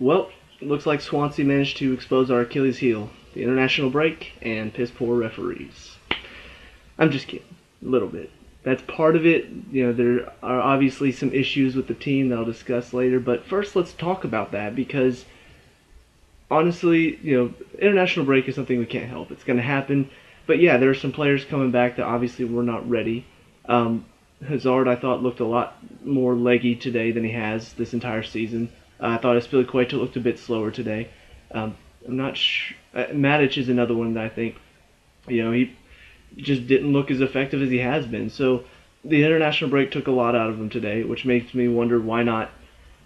Well, it looks like Swansea managed to expose our Achilles heel, the international break, and piss poor referees. I'm just kidding, a little bit. That's part of it. There are obviously some issues with the team that I'll discuss later, but first let's talk about that because honestly, international break is something we can't help. It's going to happen. But yeah, there are some players coming back that obviously were not ready. Hazard, I thought, looked a lot more leggy today than he has this entire season. I thought Aspilicueta looked a bit slower today. I'm not sure. Matic is another one that I think, he just didn't look as effective as he has been. So the international break took a lot out of him today, which makes me wonder why not,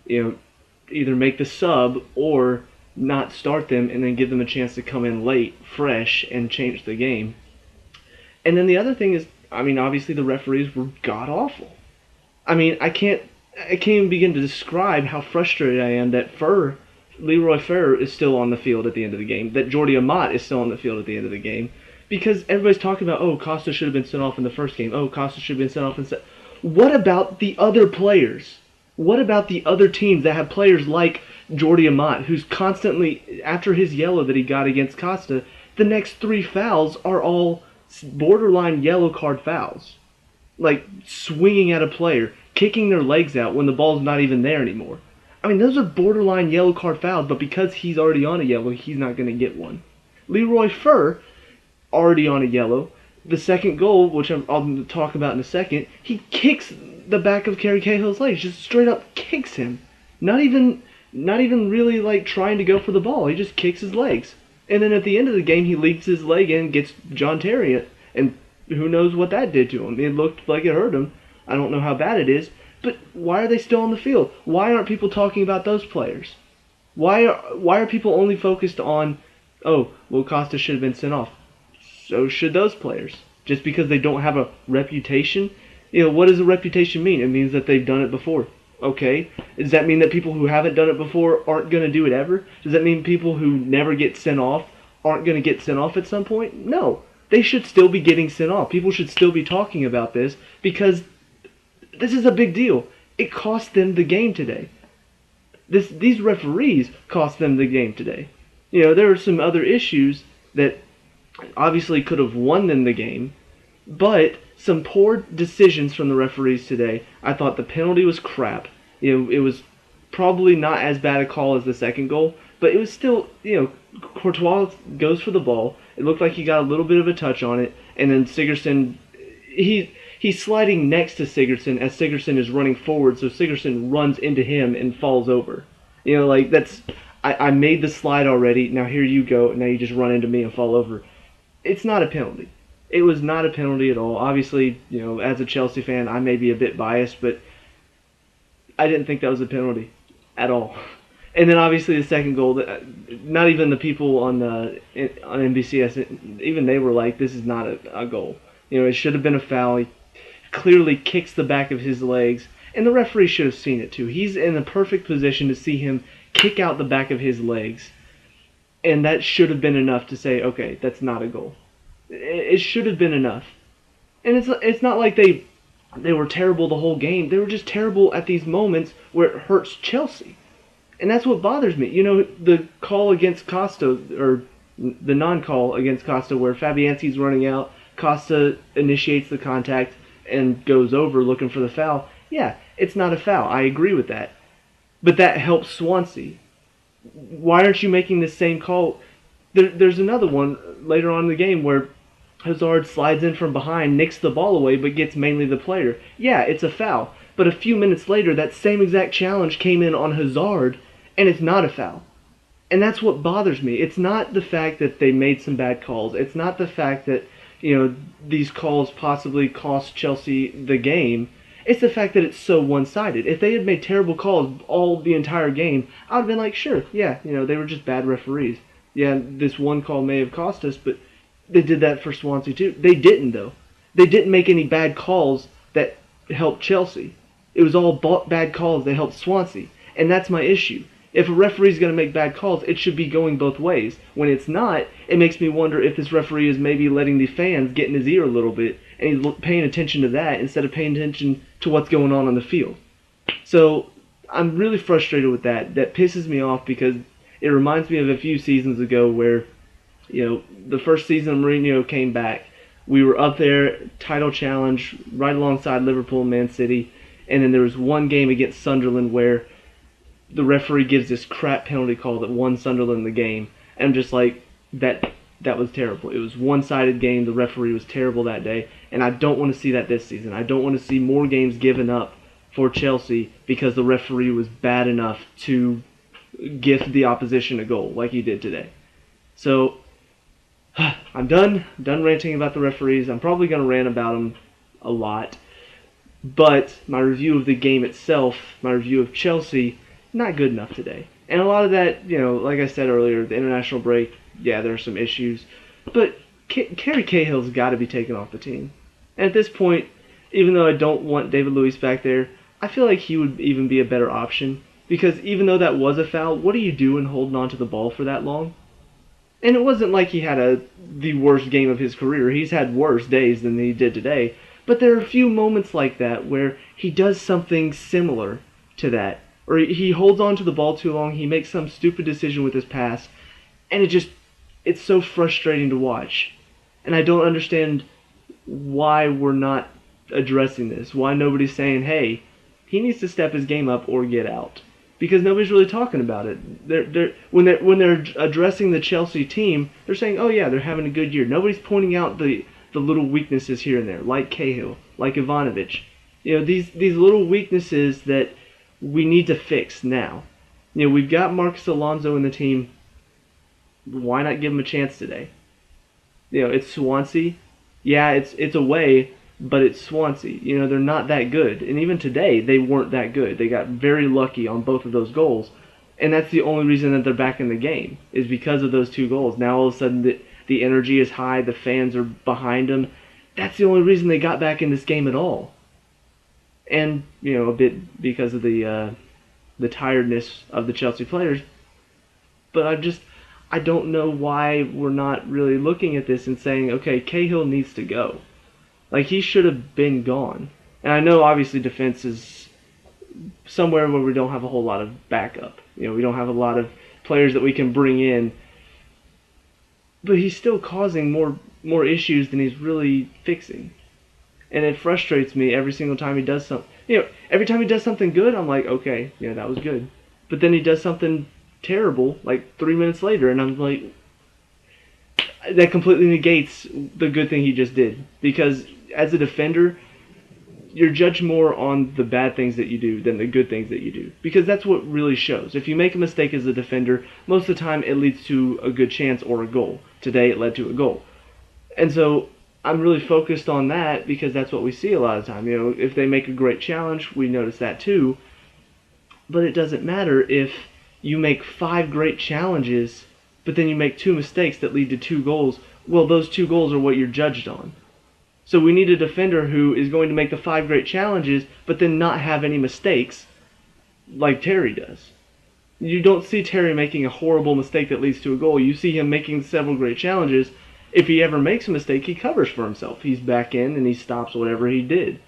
either make the sub or not start them and then give them a chance to come in late, fresh, and change the game. And then the other thing is, obviously the referees were god awful. I can't even begin to describe how frustrated I am that Leroy Fer is still on the field at the end of the game, that Jordi Amat is still on the field at the end of the game, because everybody's talking about, oh, Costa should have been sent off in the first game, oh, Costa should have been sent off in What about the other players? What about the other teams that have players like Jordi Amat, who's constantly, after his yellow that he got against Costa, the next 3 fouls are all borderline yellow card fouls. Like swinging at a player, kicking their legs out when the ball's not even there anymore. Those are borderline yellow card fouls, but because he's already on a yellow, he's not going to get one. Leroy Fer, already on a yellow. The second goal, which I'll talk about in a second, he kicks the back of Kerry Cahill's legs, just straight up kicks him. Not even really like trying to go for the ball. He just kicks his legs. And then at the end of the game, he leaps his leg in, gets John Terry, and who knows what that did to him. It looked like it hurt him. I don't know how bad it is. But why are they still on the field? Why aren't people talking about those players? Why are people only focused on, oh, well, Costa should have been sent off? So should those players. Just because they don't have a reputation? What does a reputation mean? It means that they've done it before. Okay. Does that mean that people who haven't done it before aren't going to do it ever? Does that mean people who never get sent off aren't going to get sent off at some point? No. They should still be getting sent off. People should still be talking about this because this is a big deal. It cost them the game today. These referees cost them the game today. There are some other issues that obviously could have won them the game, but some poor decisions from the referees today. I thought the penalty was crap. It was probably not as bad a call as the second goal, but it was still, Courtois goes for the ball. It looked like he got a little bit of a touch on it, and then Sigurdsson, he's sliding next to Sigurdsson as Sigurdsson is running forward, so Sigurdsson runs into him and falls over. I made the slide already, now here you go, now you just run into me and fall over. It's not a penalty. It was not a penalty at all. Obviously, as a Chelsea fan, I may be a bit biased, but I didn't think that was a penalty at all. And then obviously the second goal, not even the people on NBCS, even they were like, this is not a goal. It should have been a foul. He clearly kicks the back of his legs, and the referee should have seen it too. He's in the perfect position to see him kick out the back of his legs, and that should have been enough to say, okay, that's not a goal. It should have been enough. And it's not like they were terrible the whole game. They were just terrible at these moments where it hurts Chelsea. And that's what bothers me. The call against Costa, or the non-call against Costa, where Fabianski's running out, Costa initiates the contact and goes over looking for the foul. Yeah, it's not a foul. I agree with that. But that helps Swansea. Why aren't you making the same call? There's another one later on in the game where Hazard slides in from behind, nicks the ball away, but gets mainly the player. Yeah, it's a foul. But a few minutes later, that same exact challenge came in on Hazard, and it's not a foul. And that's what bothers me. It's not the fact that they made some bad calls. It's not the fact that, these calls possibly cost Chelsea the game. It's the fact that it's so one-sided. If they had made terrible calls all the entire game, I would have been like, sure, yeah, they were just bad referees. Yeah, this one call may have cost us, but they did that for Swansea too. They didn't, though. They didn't make any bad calls that helped Chelsea. It was all bad calls that helped Swansea. And that's my issue. If a referee's going to make bad calls, it should be going both ways. When it's not, it makes me wonder if this referee is maybe letting the fans get in his ear a little bit, and he's paying attention to that instead of paying attention to what's going on the field. So I'm really frustrated with that. That pisses me off because it reminds me of a few seasons ago where, the first season Mourinho came back. We were up there, title challenge, right alongside Liverpool and Man City. And then there was one game against Sunderland where the referee gives this crap penalty call that won Sunderland the game. And I'm just like, that was terrible. It was one-sided game. The referee was terrible that day. And I don't want to see that this season. I don't want to see more games given up for Chelsea because the referee was bad enough to gift the opposition a goal like he did today. So I'm done ranting about the referees. I'm probably going to rant about them a lot. But my review of the game itself, my review of Chelsea, not good enough today. And a lot of that, like I said earlier, the international break, yeah, there are some issues. But Kerry Cahill's got to be taken off the team. And at this point, even though I don't want David Luiz back there, I feel like he would even be a better option. Because even though that was a foul, what are you doing holding on to the ball for that long? And it wasn't like he had the worst game of his career. He's had worse days than he did today. But there are a few moments like that where he does something similar to that. Or he holds on to the ball too long, he makes some stupid decision with his pass, and it's so frustrating to watch. And I don't understand why we're not addressing this. Why nobody's saying, hey, he needs to step his game up or get out. Because nobody's really talking about it. When they're addressing the Chelsea team, they're saying, oh yeah, they're having a good year. Nobody's pointing out the little weaknesses here and there, like Cahill, like Ivanovic. These little weaknesses that we need to fix now. We've got Marcus Alonso in the team. Why not give him a chance today? It's Swansea. Yeah, it's away, but it's Swansea. They're not that good. And even today, they weren't that good. They got very lucky on both of those goals. And that's the only reason that they're back in the game, is because of those two goals. Now all of a sudden the energy is high, the fans are behind them. That's the only reason they got back in this game at all. And, a bit because of the tiredness of the Chelsea players. But I don't know why we're not really looking at this and saying, okay, Cahill needs to go. Like, he should have been gone. And I know, obviously, defense is somewhere where we don't have a whole lot of backup. We don't have a lot of players that we can bring in. But he's still causing more issues than he's really fixing. And it frustrates me every single time he does something. Every time he does something good, I'm like, okay, that was good. But then he does something terrible, like 3 minutes later, and I'm like, that completely negates the good thing he just did. Because as a defender, you're judged more on the bad things that you do than the good things that you do. Because that's what really shows. If you make a mistake as a defender, most of the time it leads to a good chance or a goal. Today it led to a goal. And so I'm really focused on that because that's what we see a lot of the time. If they make a great challenge, we notice that too. But it doesn't matter if you make 5 great challenges, but then you make 2 mistakes that lead to 2 goals. Well, those 2 goals are what you're judged on. So we need a defender who is going to make the 5 great challenges, but then not have any mistakes like Terry does. You don't see Terry making a horrible mistake that leads to a goal. You see him making several great challenges. If he ever makes a mistake, he covers for himself. He's back in and he stops whatever he did.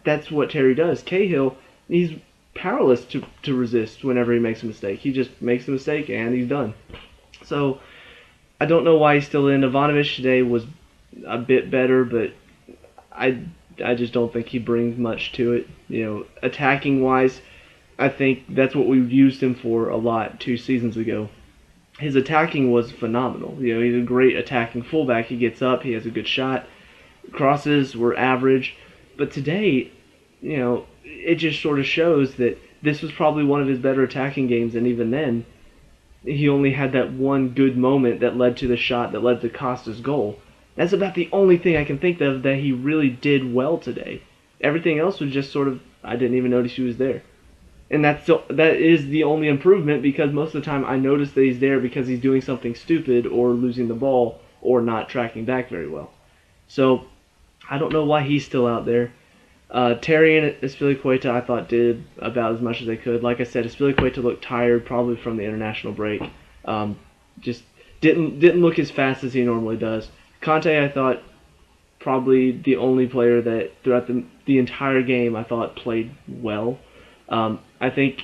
That's what Terry does. Cahill, he's powerless to resist whenever he makes a mistake. He just makes a mistake and he's done. So I don't know why he's still in. Ivanovic today was a bit better, but I just don't think he brings much to it. Attacking wise, I think that's what we've used him for a lot 2 seasons ago. His attacking was phenomenal. He's a great attacking fullback. He gets up, he has a good shot. Crosses were average. But today, it just sort of shows that this was probably one of his better attacking games, and even then, he only had that one good moment that led to the shot that led to Costa's goal. That's about the only thing I can think of that he really did well today. Everything else was just sort of, I didn't even notice he was there. And that is the only improvement, because most of the time I notice that he's there because he's doing something stupid or losing the ball or not tracking back very well. So I don't know why he's still out there. Terry and Azpilicueta I thought did about as much as they could. Like I said, Azpilicueta looked tired, probably from the international break. Just didn't look as fast as he normally does. Conte, I thought, probably the only player that throughout the entire game I thought played well. I think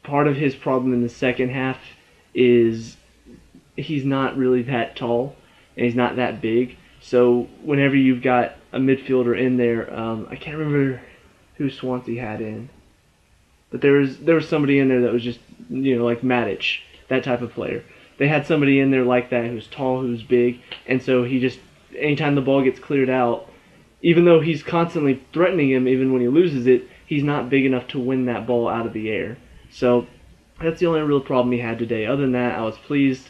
part of his problem in the second half is he's not really that tall and he's not that big. So whenever you've got a midfielder in there, I can't remember who Swansea had in, but there was somebody in there that was just like Matic, that type of player. They had somebody in there like that who's tall, who's big, and so he just anytime the ball gets cleared out, even though he's constantly threatening him, even when he loses it, he's not big enough to win that ball out of the air. So that's the only real problem he had today. Other than that, I was pleased.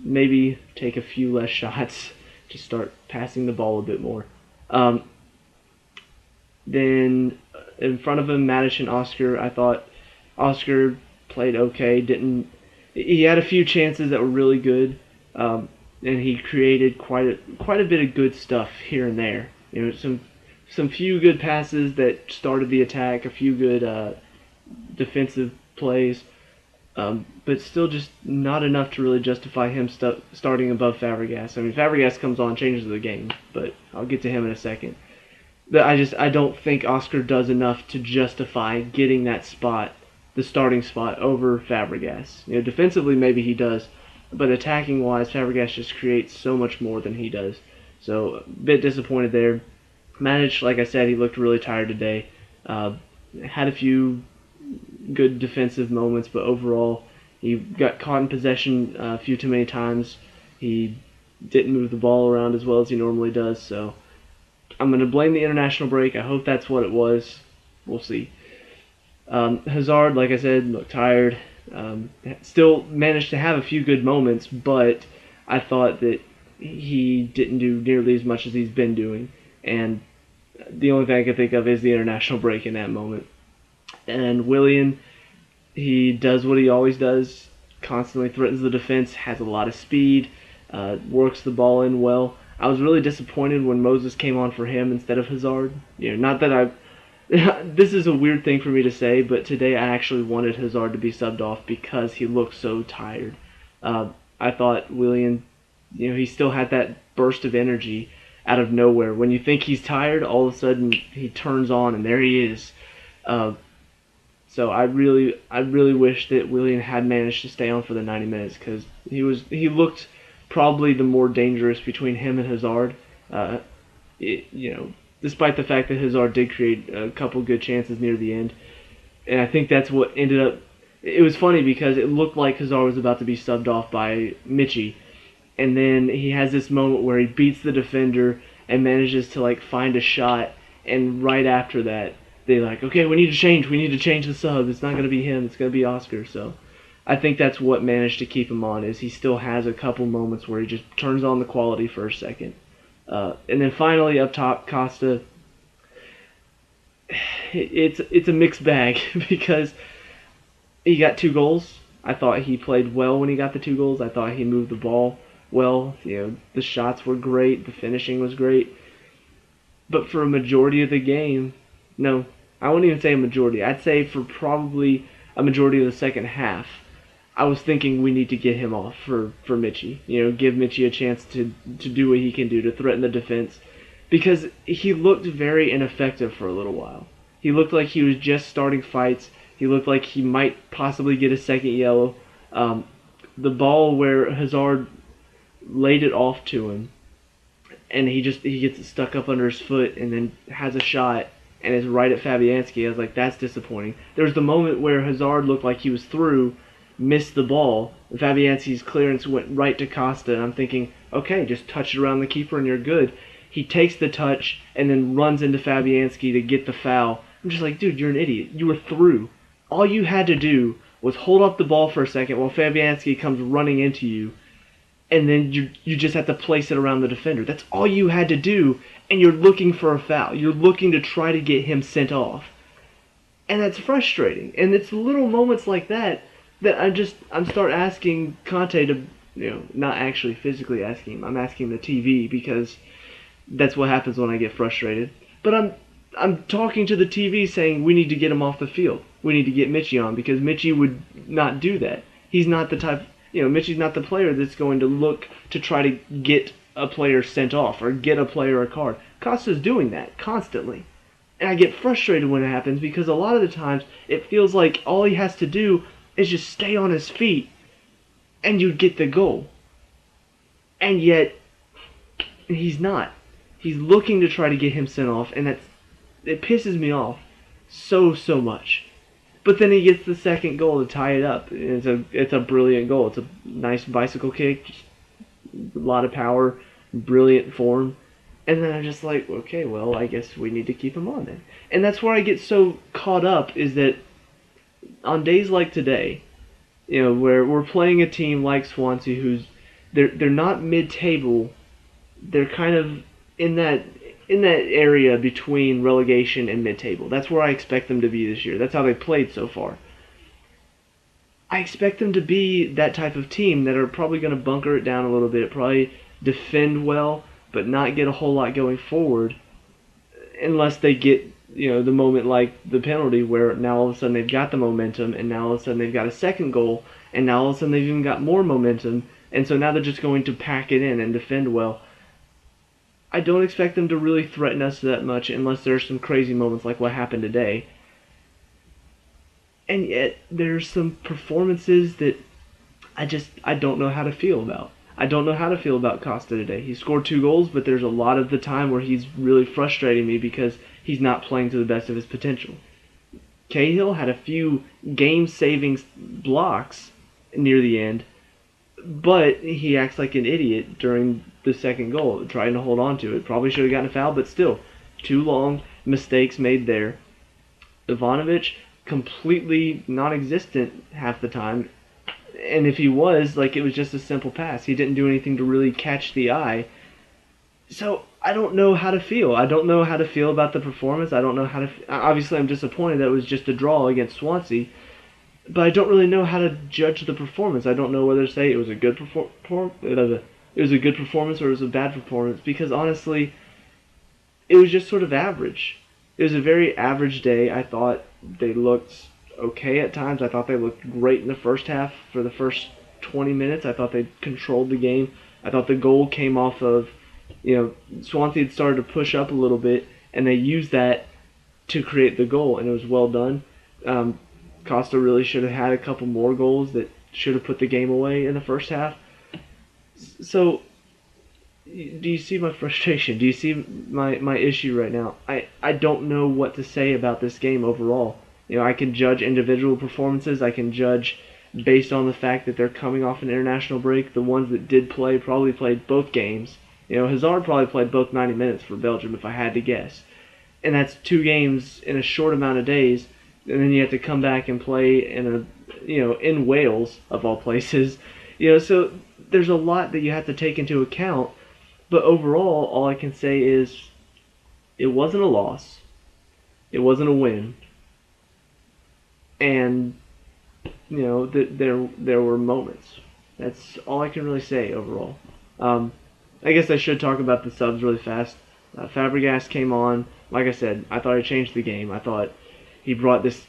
Maybe take a few less shots to start passing the ball a bit more. Then in front of him, Matic and Oscar, I thought Oscar played okay. He had a few chances that were really good, and he created quite a bit of good stuff here and there. Some few good passes that started the attack, a few good defensive plays, but still just not enough to really justify him starting above Fabregas. I mean, Fabregas comes on, changes the game, but I'll get to him in a second. But I don't think Oscar does enough to justify getting that spot, the starting spot, over Fabregas. Defensively maybe he does, but attacking-wise, Fabregas just creates so much more than he does. So a bit disappointed there. Matic, like I said, he looked really tired today. Had a few good defensive moments, but overall he got caught in possession a few too many times. He didn't move the ball around as well as he normally does, so I'm going to blame the international break. I hope that's what it was. We'll see. Hazard, like I said, looked tired. Still managed to have a few good moments, but I thought that he didn't do nearly as much as he's been doing. And the only thing I can think of is the international break in that moment. And Willian, he does what he always does, constantly threatens the defense, has a lot of speed, works the ball in well. I was really disappointed when Moses came on for him instead of Hazard. Not that this is a weird thing for me to say, but today I actually wanted Hazard to be subbed off because he looked so tired. I thought Willian, he still had that burst of energy out of nowhere. When you think he's tired, all of a sudden he turns on and there he is. So I really wish that Willian had managed to stay on for the 90 minutes because he looked probably the more dangerous between him and Hazard. Despite the fact that Hazard did create a couple good chances near the end. And I think that's what ended up... It was funny because it looked like Hazard was about to be subbed off by Michy. And then he has this moment where he beats the defender and manages to find a shot. And right after that, they're like, okay, we need to change the sub. It's not going to be him, it's going to be Oscar. So I think that's what managed to keep him on, is he still has a couple moments where he just turns on the quality for a second. And then finally up top, Costa. It's a mixed bag because he got 2 goals. I thought he played well when he got the 2 goals. I thought he moved the ball well. The shots were great. The finishing was great. But for a majority of the game, no, I wouldn't even say a majority. I'd say for probably a majority of the second half, I was thinking we need to get him off for Michy. Give Michy a chance to do what he can do, to threaten the defense. Because he looked very ineffective for a little while. He looked like he was just starting fights. He looked like he might possibly get a second yellow. The ball where Hazard laid it off to him, and he gets it stuck up under his foot and then has a shot, and it's right at Fabianski. I was like, that's disappointing. There was the moment where Hazard looked like he was through, missed the ball, and Fabianski's clearance went right to Costa, and I'm thinking, okay, just touch it around the keeper and you're good. He takes the touch and then runs into Fabianski to get the foul. I'm just like, dude, you're an idiot. You were through. All you had to do was hold up the ball for a second while Fabianski comes running into you, and then you just have to place it around the defender. That's all you had to do, and you're looking for a foul. You're looking to try to get him sent off. And that's frustrating. And it's little moments like that I'm start asking Conte to, not actually physically asking him. I'm asking the TV because that's what happens when I get frustrated. But I'm talking to the TV saying we need to get him off the field. We need to get Michy on because Michy would not do that. He's not the type, Michy's not the player that's going to look to try to get a player sent off or get a player a card. Costa's doing that constantly. And I get frustrated when it happens because a lot of the times it feels like all he has to do is just stay on his feet and you get the goal. And yet he's not. He's looking to try to get him sent off, and it pisses me off so much. But then he gets the second goal to tie it up. It's a brilliant goal. It's a nice bicycle kick, just a lot of power, brilliant form. And then I'm just like, okay, well, I guess we need to keep him on then. And that's where I get so caught up, is that on days like today, where we're playing a team like Swansea, who's they're not mid-table, they're kind of in that area between relegation and mid-table. That's where I expect them to be this year. That's how they played so far. I expect them to be that type of team that are probably going to bunker it down a little bit, probably defend well, but not get a whole lot going forward, unless they get the moment like the penalty, where now all of a sudden they've got the momentum, and now all of a sudden they've got a second goal, and now all of a sudden they've even got more momentum, and so now they're just going to pack it in and defend well. I don't expect them to really threaten us that much unless there's some crazy moments like what happened today. And yet there's some performances that I don't know how to feel about. I don't know how to feel about Costa today. He scored 2 goals, but there's a lot of the time where he's really frustrating me because he's not playing to the best of his potential. Cahill had a few game-saving blocks near the end, but he acts like an idiot during the second goal, trying to hold on to it. Probably should have gotten a foul, but still, 2 long mistakes made there. Ivanovic, completely non-existent half the time. And if he was, it was just a simple pass. He didn't do anything to really catch the eye. So I don't know how to feel. I don't know how to feel about the performance. I don't know how to. Obviously, I'm disappointed that it was just a draw against Swansea, but I don't really know how to judge the performance. I don't know whether to say it was a good it was a good performance or it was a bad performance, because honestly, it was just sort of average. It was a very average day. I thought they looked okay at times. I thought they looked great in the first half. For the first 20 minutes, I thought they controlled the game. I thought the goal came off of, Swansea had started to push up a little bit, and they used that to create the goal, and it was well done. Costa really should have had a couple more goals that should have put the game away in the first half. So, do you see my frustration? Do you see my issue right now? I don't know what to say about this game overall. I can judge individual performances. I can judge based on the fact that they're coming off an international break. The ones that did play probably played both games. Hazard probably played both 90 minutes for Belgium, if I had to guess. And that's 2 games in a short amount of days. And then you have to come back and play in Wales, of all places. So there's a lot that you have to take into account. But overall, all I can say is it wasn't a loss. It wasn't a win. And, there were moments. That's all I can really say overall. I guess I should talk about the subs really fast. Fabregas came on. Like I said, I thought he changed the game. I thought he brought this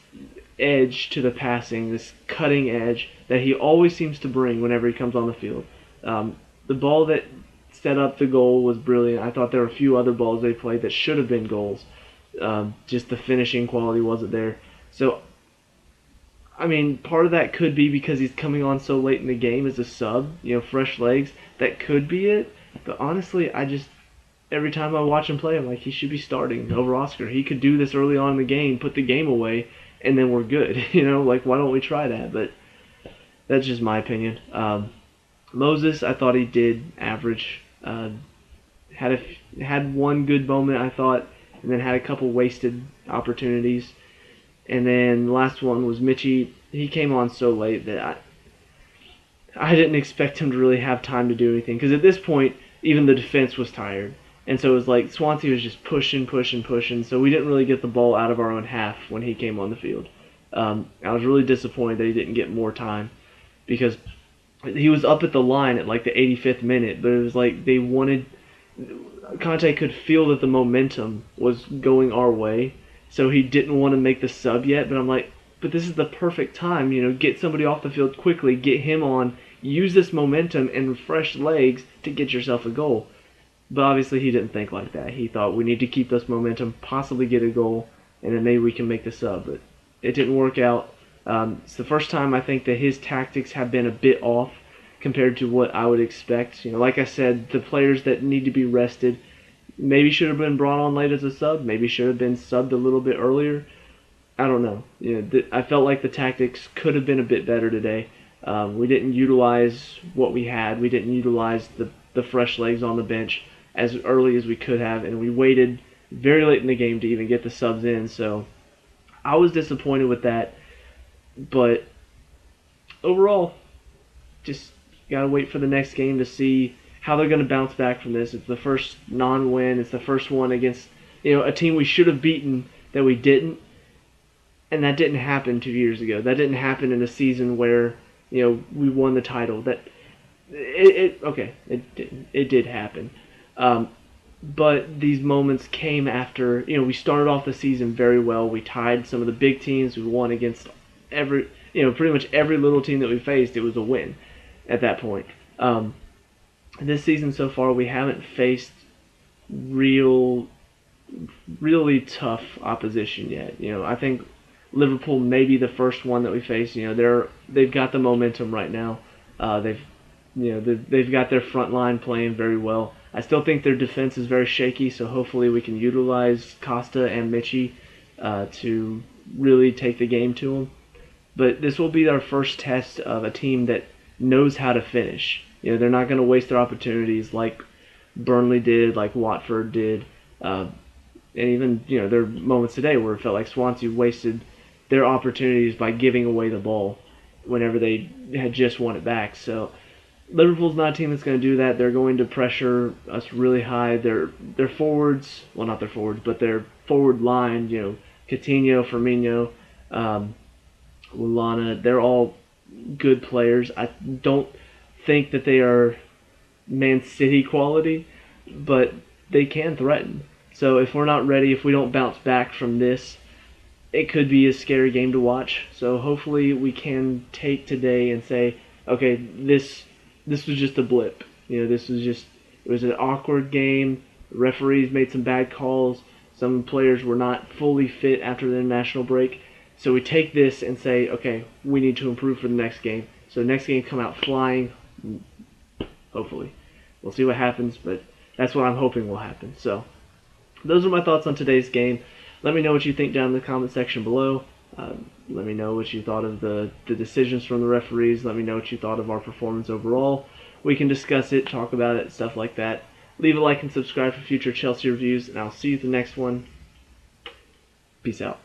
edge to the passing, this cutting edge that he always seems to bring whenever he comes on the field. The ball that set up the goal was brilliant. I thought there were a few other balls they played that should have been goals. Just the finishing quality wasn't there. So, part of that could be because he's coming on so late in the game as a sub, fresh legs. That could be it. But honestly, every time I watch him play, I'm like, he should be starting over Oscar. He could do this early on in the game, put the game away, and then we're good. Why don't we try that? But that's just my opinion. Moses, I thought he did average. Had one good moment, I thought, and then had a couple wasted opportunities. And then the last one was Mitchie. He came on so late that I didn't expect him to really have time to do anything. Because at this point, even the defense was tired. And so it was like Swansea was just pushing. So we didn't really get the ball out of our own half when he came on the field. I was really disappointed that he didn't get more time. Because he was up at the line at the 85th minute. But it was like they wanted... Conte could feel that the momentum was going our way. So he didn't want to make the sub yet, but I'm like, but this is the perfect time, get somebody off the field quickly, get him on, use this momentum and fresh legs to get yourself a goal. But obviously he didn't think like that. He thought we need to keep this momentum, possibly get a goal, and then maybe we can make the sub. But it didn't work out. It's the first time I think that his tactics have been a bit off compared to what I would expect. Like I said, the players that need to be rested maybe should have been brought on late as a sub. Maybe should have been subbed a little bit earlier. I don't know. I felt like the tactics could have been a bit better today. We didn't utilize what we had. We didn't utilize the fresh legs on the bench as early as we could have, and we waited very late in the game to even get the subs in. So I was disappointed with that. But overall, just got to wait for the next game to see how they're going to bounce back from this. It's the first non-win. It's the first one against a team we should have beaten that we didn't. And that didn't happen 2 years ago. That didn't happen in a season where we won the title. It did happen. But these moments came after we started off the season very well. We tied some of the big teams. We won against pretty much every little team that we faced. It was a win at that point. This season so far, we haven't faced really tough opposition yet. I think Liverpool may be the first one that we face. They've got the momentum right now. They've got their front line playing very well. I still think their defense is very shaky, so hopefully we can utilize Costa and Michy to really take the game to them. But this will be our first test of a team that knows how to finish. They're not going to waste their opportunities like Burnley did, like Watford did, and even there are moments today where it felt like Swansea wasted their opportunities by giving away the ball whenever they had just won it back. So Liverpool's not a team that's going to do that. They're going to pressure us really high. Their forwards, well, not their forwards, but their forward line, Coutinho, Firmino, Lallana, they're all good players. I don't think that they are Man City quality, but they can threaten. So if we're not ready, if we don't bounce back from this, it could be a scary game to watch. So hopefully we can take today and say, okay, this was just a blip. It was an awkward game. Referees made some bad calls. Some players were not fully fit after the international break. So we take this and say, okay, we need to improve for the next game. So next game, come out flying, hopefully. We'll see what happens, but that's what I'm hoping will happen. So those are my thoughts on today's game. Let me know what you think down in the comment section below. Let me know what you thought of the decisions from the referees. Let me know what you thought of our performance overall. We can discuss it, talk about it, stuff like that. Leave a like and subscribe for future Chelsea reviews, and I'll see you at the next one. Peace out.